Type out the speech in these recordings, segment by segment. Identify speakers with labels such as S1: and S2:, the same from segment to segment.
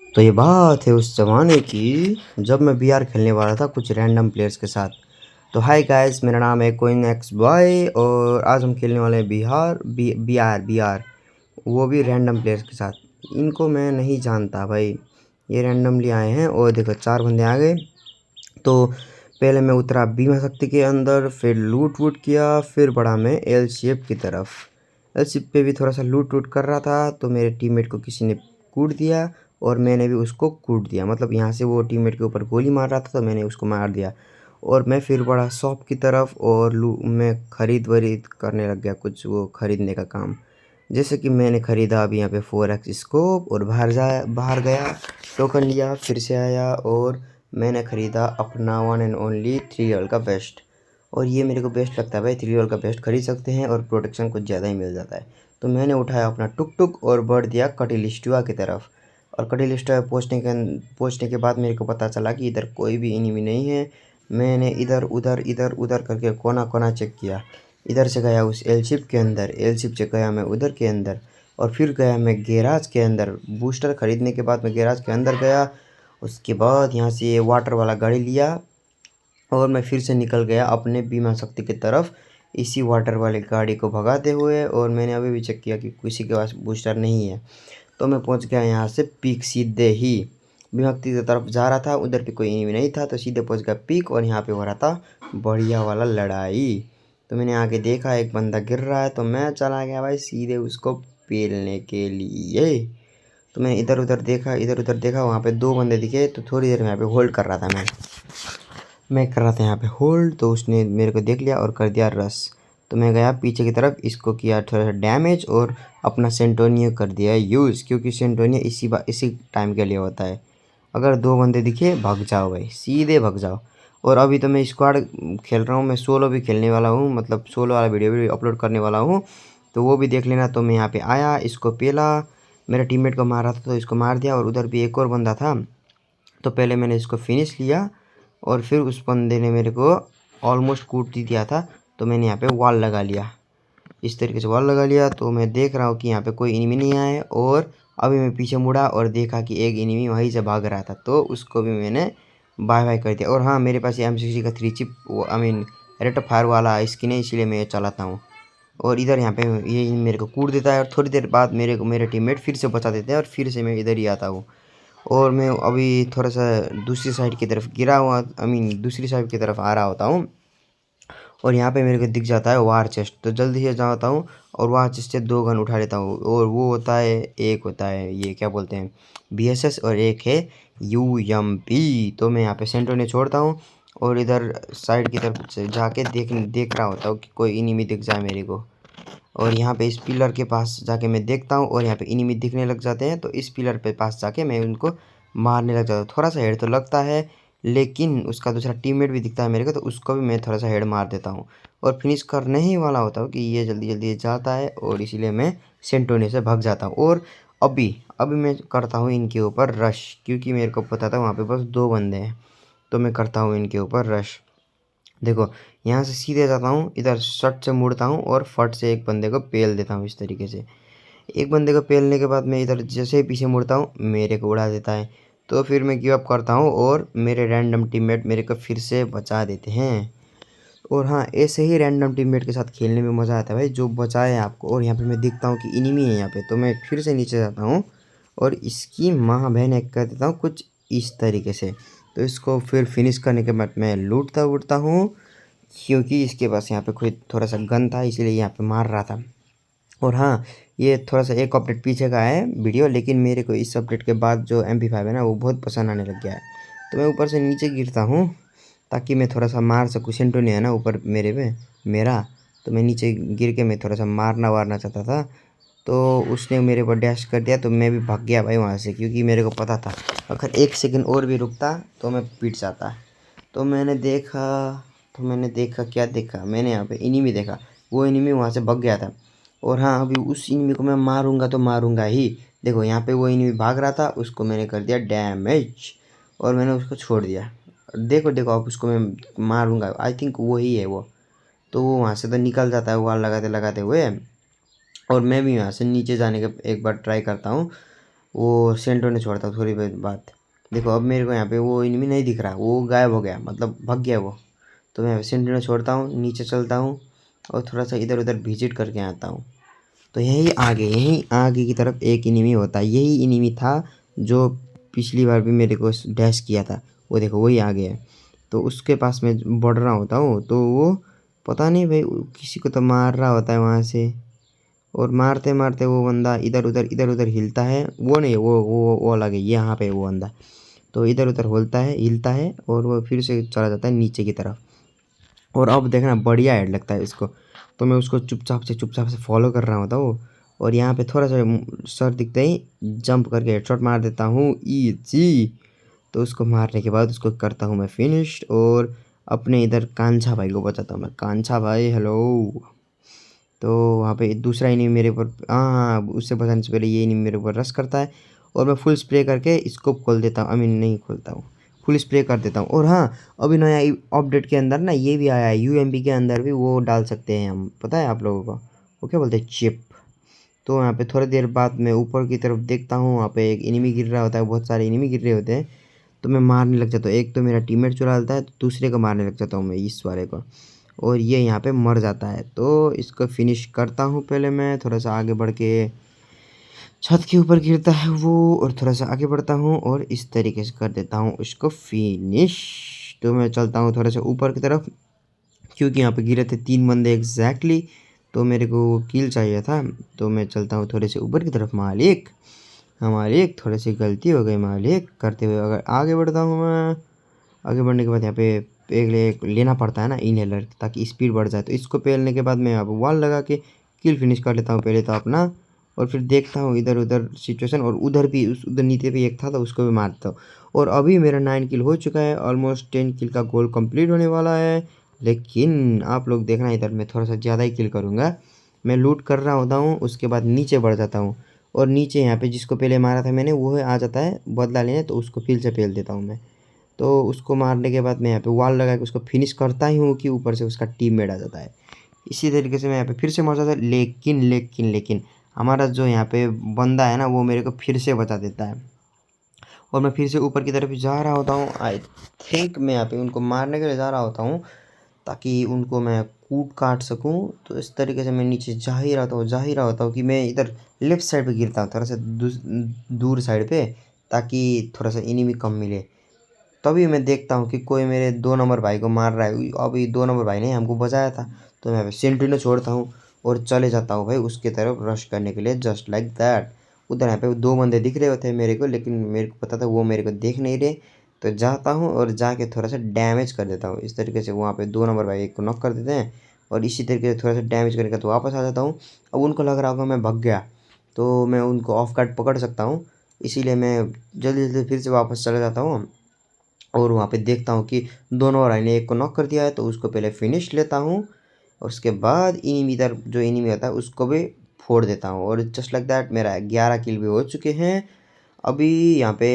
S1: तो ये बात है उस ज़माने की जब मैं बीआर खेलने वाला था कुछ रैंडम प्लेयर्स के साथ। तो हाय गाइस, मेरा नाम है कोइन एक्स बॉय और आज हम खेलने वाले हैं बीआर वो भी रैंडम प्लेयर्स के साथ। इनको मैं नहीं जानता भाई, ये रैंडमली आए हैं और देखो 4 बंदे आ गए। तो पहले मैं उतरा बीमा शक्ति के अंदर, फिर लूट वूट किया, फिर बढ़ा मैं एल शेप की तरफ। एल शेप पे भी थोड़ा सा लूट वूट कर रहा था तो मेरे टीममेट को किसी ने कूट दिया और मैंने भी उसको कूट दिया। मतलब यहाँ से वो टीममेट के ऊपर गोली मार रहा था तो मैंने उसको मार दिया। और मैं फिर बढ़ा शॉप की तरफ और मैं खरीद वरीद करने लग गया, कुछ वो खरीदने का काम। जैसे कि मैंने ख़रीदा अभी यहाँ पे 4x स्कोप और बाहर गया, टोकन लिया, फिर से आया और मैंने ख़रीदा अपना वन एंड ओनली 3 लेवल का बेस्ट। और ये मेरे को बेस्ट लगता है भाई, 3 लेवल का बेस्ट खरीद सकते हैं और प्रोटेक्शन कुछ ज़्यादा ही मिल जाता है। तो मैंने उठाया अपना टुक टुक और बढ़ दिया कटिलिस्टुआ की तरफ। और कटिलिस्टुआ पहुँचने के बाद मेरे को पता चला कि इधर कोई भी एनिमी नहीं है। मैंने इधर उधर करके कोना कोना चेक किया। इधर से गया उस एल शिप के अंदर, एल शिप से गया मैं उधर के अंदर और फिर गया मैं गैराज के अंदर। बूस्टर ख़रीदने के बाद मैं गैराज के अंदर गया। उसके बाद यहाँ से ये वाटर वाला गाड़ी लिया और मैं फिर से निकल गया अपने बीमा शक्ति की तरफ इसी वाटर वाले गाड़ी को भगाते हुए। और मैंने अभी भी चेक किया कि किसी के पास बूस्टर नहीं है। तो मैं पहुँच गया यहाँ से पीक सीधे ही। बीमा शक्ति की तरफ जा रहा था, उधर भी कोई एनिमी नहीं था तो सीधे पहुँच गया पीक और यहाँ पे हो रहा था बढ़िया वाला लड़ाई। तो मैंने आगे देखा एक बंदा गिर रहा है तो मैं चला गया भाई सीधे उसको पेलने के लिए। तो मैं इधर उधर देखा, वहाँ पे 2 बंदे दिखे तो थोड़ी देर में यहाँ पे होल्ड कर रहा था मैं कर रहा था यहाँ पे होल्ड। तो उसने मेरे को देख लिया और कर दिया रश। तो मैं गया पीछे की तरफ, इसको किया थोड़ा सा डैमेज और अपना सेंटोनियो कर दिया यूज़, क्योंकि सेंटोनियो इसी टाइम के लिए होता है। अगर 2 बंदे दिखे भाग जाओ भाई, सीधे भाग जाओ। और अभी तो मैं स्क्वाड खेल रहा हूँ, मैं सोलो भी खेलने वाला हूँ, मतलब सोलो वाला वीडियो भी अपलोड करने वाला हूँ, तो वो भी देख लेना। तो मैं यहाँ पे आया, इसको पेला, मेरा टीममेट को मार रहा था तो इसको मार दिया। और उधर भी एक और बंदा था तो पहले मैंने इसको फिनिश लिया और फिर उस बंदे ने मेरे को ऑलमोस्ट कूट ही दिया था तो मैंने यहाँ पे वॉल लगा लिया। इस तरीके से वॉल लगा लिया तो मैं देख रहा हूँ कि यहाँ पे कोई एनिमी नहीं आया है। और अभी मैं पीछे मुड़ा और देखा कि एक एनिमी वहीं से भाग रहा था तो उसको भी मैंने बाय बाय कर दिया। और हाँ, मेरे पास M60 का 3 chip I mean rate of fire वाला स्किन है, इसलिए मैं ये चलाता हूँ। और इधर यहाँ पे ये मेरे को कूट देता है और थोड़ी देर बाद मेरे टीममेट फिर से बचा देते हैं और फिर से मैं इधर ही आता हूँ। और मैं अभी थोड़ा सा दूसरी साइड की तरफ गिरा हुआ आई मीन दूसरी साइड की तरफ आ रहा होता हूँ और यहाँ पे मेरे को दिख जाता है वार चेस्ट। तो जल्दी से जाता हूँ और वार चेस्ट से 2 गन उठा लेता हूँ। और वो होता है, एक होता है ये क्या बोलते हैं BSS और एक है UMP। तो मैं यहाँ पे सेंटर ने छोड़ता हूँ और इधर साइड की तरफ से जाके देख रहा होता हूँ कि कोई इनिमी दिख जाए मेरे को। और यहाँ पे इस पिलर के पास जाके मैं देखता हूँ और यहाँ पे इनिमी दिखने लग जाते हैं तो इस पिलर पे पास जाके मैं उनको मारने लग जाता हूँ। थोड़ा सा हेड तो लगता है लेकिन उसका दूसरा टीममेट भी दिखता है मेरे को तो उसको भी मैं थोड़ा सा हेड मार देता हूँ और फिनिश करने ही वाला होता हूँ कि ये जल्दी जल्दी जाता है और इसीलिए मैं सेंटोनी से भाग जाता हूँ। और अभी अभी मैं करता हूँ इनके ऊपर रश, क्योंकि मेरे को पता था वहाँ पे बस 2 बंदे हैं तो मैं करता हूँ इनके ऊपर रश। देखो यहाँ से सीधे जाता हूँ, इधर शट से मुड़ता हूँ और फट से एक बंदे को पेल देता हूँ। इस तरीके से एक बंदे को पेलने के बाद मैं इधर जैसे ही पीछे मुड़ता हूँ मेरे को उड़ा देता है। तो फिर मैं गिव अप करता हूँ और मेरे रैंडम टीममेट मेरे को फिर से बचा देते हैं। और हाँ, ऐसे ही रैंडम टीममेट के साथ खेलने में मज़ा आता है भाई, जो बचाए आपको। और यहाँ पे मैं देखता हूँ कि इनिमी है यहाँ पे तो मैं फिर से नीचे जाता हूँ और इसकी माँ बहन एक कर देता हूँ कुछ इस तरीके से। तो इसको फिर फिनिश करने के बाद मैं लूटता उड़ता हूँ, क्योंकि इसके पास यहाँ पे कोई थोड़ा सा गन था इसीलिए यहाँ पे मार रहा था। और हाँ, ये थोड़ा सा एक अपडेट पीछे का है वीडियो, लेकिन मेरे को इस अपडेट के बाद जो MP5 है ना वो बहुत पसंद आने लग गया है। तो मैं ऊपर से नीचे गिरता हूँ ताकि मैं थोड़ा सा मार सकूँ। सेंटो नहीं है ना ऊपर मेरे पे मेरा, तो मैं नीचे गिर के मैं थोड़ा सा मारना वारना चाहता था तो उसने मेरे पर डैश कर दिया तो मैं भी भाग गया भाई वहाँ से, क्योंकि मेरे को पता था अगर 1 सेकंड और भी रुकता तो मैं पीट जाता। तो मैंने देखा क्या देखा, मैंने यहाँ पे एनिमी देखा, वो एनिमी वहाँ से भाग गया था। और हाँ, अभी उस एनिमी को मैं मारूंगा तो मारूंगा ही। देखो यहाँ पे वो एनिमी भाग रहा था, उसको मैंने कर दिया डैमेज और मैंने उसको छोड़ दिया। देखो देखो अब उसको मैं मारूंगा, आई थिंक वही है वो। तो वो वहाँ से तो निकल जाता है वॉल लगाते लगाते हुए। और मैं भी यहाँ से नीचे जाने का एक बार ट्राई करता हूँ वो सेंटो ने छोड़ता हूँ थोड़ी देर बाद। देखो अब मेरे को यहाँ पे वो इनमी नहीं दिख रहा, वो गायब हो गया, मतलब भग गया वो। तो मैं सेंटो ने छोड़ता हूँ, नीचे चलता हूँ और थोड़ा सा इधर उधर विजिट करके आता हूँ। तो यहीं आगे की तरफ एक इनिमी होता है, यही इनिमी था जो पिछली बार भी मेरे को डैश किया था। वो देखो वही आगे है। तो उसके पास मैं बढ़ रहा होता हूँ, तो वो पता नहीं भाई किसी को तो मार रहा होता है वहाँ से। और मारते मारते वो बंदा इधर उधर हिलता है, वो नहीं, वो अलग है, यहाँ पे वो बंदा। तो इधर उधर हिलता है और वो फिर से चला जाता है नीचे की तरफ। और अब देखना बढ़िया हेड लगता है इसको। तो मैं उसको चुपचाप से फॉलो कर रहा होता हूँ। और यहाँ पे थोड़ा सा सर दिखते ही जंप करके हेडशॉट मार देता हूँ, ईजी। तो उसको मारने के बाद उसको करता हूँ मैं फिनिश, और अपने इधर कांछा भाई को बचाता हूँ मैं। कांछा भाई हेलो। तो वहाँ पे दूसरा इनिमी मेरे ऊपर, हाँ, उससे बचाने से पहले ये इनिमी मेरे ऊपर रश करता है। और मैं फुल स्प्रे करके स्कोप खोल देता हूँ, आई मीन नहीं खोलता हूँ, फुल स्प्रे कर देता हूँ। और हाँ, अभी नया अपडेट के अंदर ना ये भी आया है, यूएमपी के अंदर भी वो डाल सकते हैं हम, पता है आप लोगों को, वो क्या बोलते हैं, चिप। तो यहाँ पे थोड़ी देर बाद मैं ऊपर की तरफ देखता हूँ, वहाँ पे एक इनिमी गिर रहा होता है, बहुत सारे इनिमी गिर रहे होते हैं। तो मैं मारने लग जाता हूँ, एक तो मेरा टीममेट चुरा लेता है, तो दूसरे को मारने लग जाता हूँ मैं, इस वाले को। और ये यहाँ पे मर जाता है, तो इसको फिनिश करता हूँ। पहले मैं थोड़ा सा आगे बढ़ के, छत के ऊपर गिरता है वो, और थोड़ा सा आगे बढ़ता हूँ और इस तरीके से कर देता हूँ उसको फिनिश। तो मैं चलता हूँ थोड़ा सा ऊपर की तरफ, क्योंकि यहाँ पे गिरे थे 3 बंदे एग्जैक्टली, तो मेरे को किल चाहिए था। तो मैं चलता हूँ थोड़े से ऊपर की तरफ। मालिक, हमारी एक थोड़ी सी गलती हो गई मालिक, करते हुए अगर आगे बढ़ता हूँ मैं। आगे बढ़ने के बाद यहाँ पे एक लेना पड़ता है ना इनहेलर, ताकि स्पीड बढ़ जाए। तो इसको पहनने के बाद मैं यहाँ पर वॉल लगा के किल फिनिश कर लेता हूँ पहले तो अपना। और फिर देखता हूँ इधर उधर सिचुएशन, और उधर भी उधर नीचे भी एक था, तो उसको भी मारता हूँ। और अभी मेरा 9 किल हो चुका है, ऑलमोस्ट 10 किल का गोल कंप्लीट होने वाला है। लेकिन आप लोग देखना, इधर मैं थोड़ा सा ज़्यादा ही किल करूँगा। मैं लूट कर रहा होता हूँ, उसके बाद नीचे बढ़ जाता हूँ। और नीचे यहाँ पे जिसको पहले मारा था मैंने, वो आ जाता है बदला लेने, तो उसको फिर से पेल देता हूँ मैं। तो उसको मारने के बाद मैं यहाँ पे वॉल लगा के उसको फिनिश करता ही हूँ कि ऊपर से उसका टीममेट आ जाता है। इसी तरीके से मैं यहाँ पे फिर से मर जाता है, लेकिन हमारा जो यहाँ पे बंदा है ना, वो मेरे को फिर से बचा देता है। और मैं फिर से ऊपर की तरफ जा रहा होता हूँ। आई थिंक मैं यहाँ पे उनको मारने के लिए जा रहा होता हूँ, ताकि उनको मैं कूट काट सकूँ। तो इस तरीके से मैं नीचे जा ही रहा होता हूँ कि मैं इधर लेफ़्ट साइड पे गिरता हूँ, थोड़ा सा दूर साइड पे, ताकि थोड़ा सा एनिमी कम मिले। तभी मैं देखता हूँ कि कोई मेरे 2 नंबर भाई को मार रहा है। अभी 2 नंबर भाई ने हमको बचाया था। तो मैं सेंट्रीनो छोड़ता हूँ और चले जाता हूँ भाई उसकी तरफ रश करने के लिए, जस्ट लाइक दैट। उधर यहाँ पे 2 बंदे दिख रहे होते हैं मेरे को, लेकिन मेरे को पता था वो मेरे को देख नहीं रहे। तो जाता हूँ और जाके थोड़ा सा डैमेज कर देता हूँ। इस तरीके से वहाँ पे 2 नंबर भाई एक को नॉक कर देते हैं, और इसी तरीके से थोड़ा सा डैमेज करके तो वापस आ जाता हूँ। अब उनको लग रहा होगा मैं भग गया, तो मैं उनको ऑफ गार्ड पकड़ सकता हूँ। इसीलिए मैं जल्दी जल्दी फिर से वापस चला जाता हूँ, और वहाँ पे देखता हूँ कि दोनों भाई ने एक को नॉक कर दिया है, तो उसको पहले फिनिश लेता हूँ। और उसके बाद इनिमी इधर जो इनिमी होता है उसको भी फोड़ देता हूँ, और जस्ट लाइक दैट मेरा 11 किल भी हो चुके हैं। अभी यहाँ पे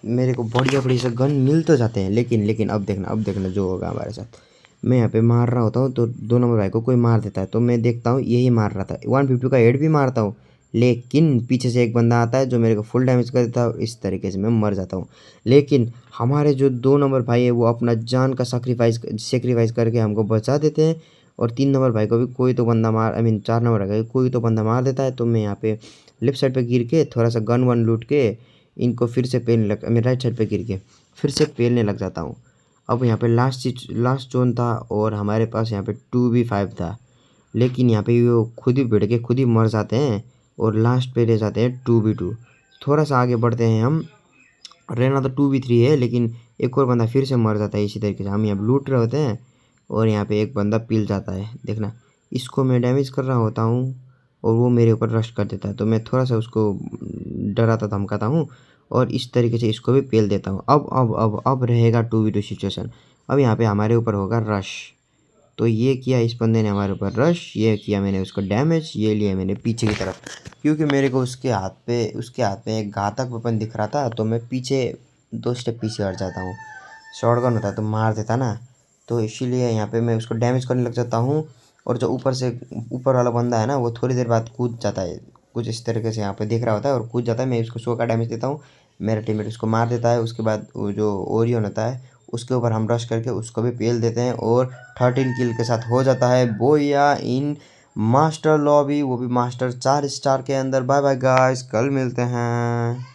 S1: मेरे को बढ़िया बढ़िया से गन मिल तो जाते हैं, लेकिन अब देखना जो होगा हमारे साथ। मैं यहाँ पे मार रहा होता हूँ, तो 2 नंबर भाई को कोई मार देता है, तो मैं देखता हूँ यही मार रहा था, 150 का हेड भी मारता हूँ। लेकिन पीछे से एक बंदा आता है जो मेरे को फुल डैमेज कर देता है, इस तरीके से मैं मर जाता हूँ। लेकिन हमारे जो 2 नंबर भाई है वो अपना जान का सेक्रीफाइस करके हमको बचा देते हैं। और 3 नंबर भाई को भी कोई तो बंदा मार, आई मीन 4 नंबर भाई को कोई तो बंदा मार देता है। तो मैं यहाँ पे लेफ्ट साइड पे गिर के थोड़ा सा गन वन लूट के इनको फिर से पेलने लग, मैं राइट साइड पे गिर के फिर से पेलने लग जाता हूँ। अब यहाँ पे लास्ट जोन था, और हमारे पास यहाँ पे 2v5 था। लेकिन यहाँ पे वो खुद ही भिड़ के खुद ही मर जाते हैं, और लास्ट पे रह जाते हैं 2v2। थोड़ा सा आगे बढ़ते हैं हम, रहना तो 2v3 है, लेकिन एक और बंदा फिर से मर जाता है। इसी तरीके से हम यहाँ लूट रहे होते हैं, और यहाँ पे एक बंदा पिल जाता है, देखना। इसको मैं डैमेज कर रहा होता हूँ, और वो मेरे ऊपर रश कर देता है, तो मैं थोड़ा सा उसको डराता धमकाता हूँ, और इस तरीके से इसको भी पेल देता हूँ। अब रहेगा 2v2 सिचुएशन। अब यहाँ पे हमारे ऊपर होगा रश। तो ये किया इस बंदे ने हमारे ऊपर रश, ये किया मैंने उसको डैमेज, ये लिया मैंने पीछे की तरफ, क्योंकि मेरे को उसके हाथ पे एक घातक वेपन दिख रहा था। तो मैं पीछे 2 स्टेप पीछे हट जाता हूँ। शॉटगन होता तो मार देता ना, तो इसीलिए यहाँ पे मैं उसको डैमेज करने लग जाता हूँ। और जो ऊपर वाला बंदा है ना, वो थोड़ी देर बाद कूद जाता है, कुछ इस तरीके से यहाँ पे दिख रहा होता है और कूद जाता है। मैं इसको 100 का डैमेज देता हूँ, मेरा टीममेट उसको मार देता है। उसके बाद वो जो ओरियन होता है उसके ऊपर हम रश करके उसको भी पेल देते हैं और 13 किल के साथ हो जाता है बोया इन मास्टर लॉबी, वो भी मास्टर 4 स्टार के अंदर। बाय बाय गाइस, कल मिलते हैं।